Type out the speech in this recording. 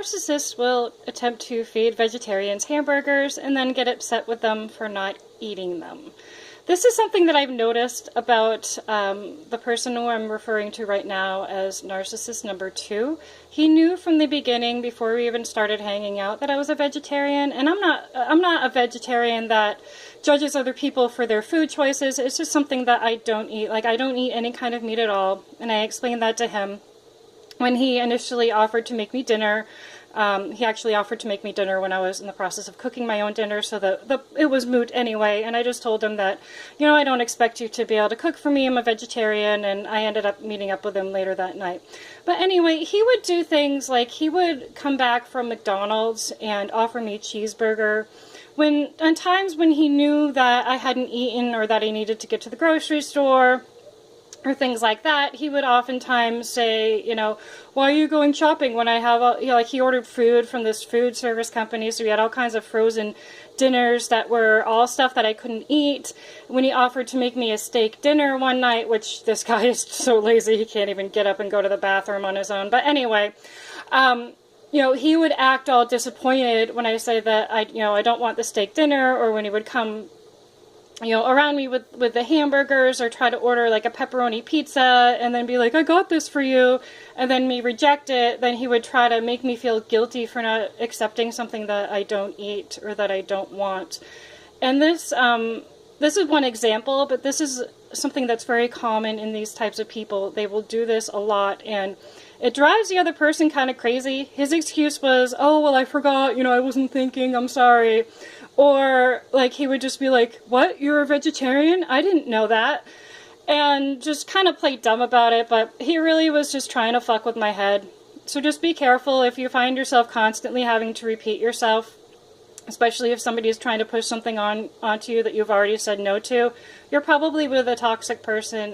Narcissists will attempt to feed vegetarians hamburgers and then get upset with them for not eating them. This is something that I've noticed about the person who I'm referring to right now as narcissist number 2. He knew from the beginning, before we even started hanging out, that I was a vegetarian, and I'm not a vegetarian that judges other people for their food choices. It's just something that I don't eat. Like, I don't eat any kind of meat at all, and I explained that to him when he initially offered to make me dinner. He actually offered to make me dinner when I was in the process of cooking my own dinner, so it was moot anyway, and I just told him that, you know, I don't expect you to be able to cook for me, I'm a vegetarian, and I ended up meeting up with him later that night. But anyway, he would do things like he would come back from McDonald's and offer me a cheeseburger on times when he knew that I hadn't eaten or that I needed to get to the grocery store, or things like that. He would oftentimes say, you know, why are you going shopping when I have, you know, like he ordered food from this food service company, so we had all kinds of frozen dinners that were all stuff that I couldn't eat. When he offered to make me a steak dinner one night, which this guy is so lazy he can't even get up and go to the bathroom on his own. But anyway, you know, he would act all disappointed when I say that I don't want the steak dinner, or when he would come, you know, around me with the hamburgers, or try to order like a pepperoni pizza and then be like, I got this for you, and then me reject it. Then he would try to make me feel guilty for not accepting something that I don't eat or that I don't want. And this is one example, but this is something that's very common in these types of people. They will do this a lot, and it drives the other person kind of crazy. His excuse was, oh, well, I forgot, you know, I wasn't thinking, I'm sorry. Or, like, he would just be like, what, you're a vegetarian? I didn't know that. And just kind of play dumb about it, but he really was just trying to fuck with my head. So just be careful if you find yourself constantly having to repeat yourself, especially if somebody is trying to push something onto you that you've already said no to. You're probably with a toxic person.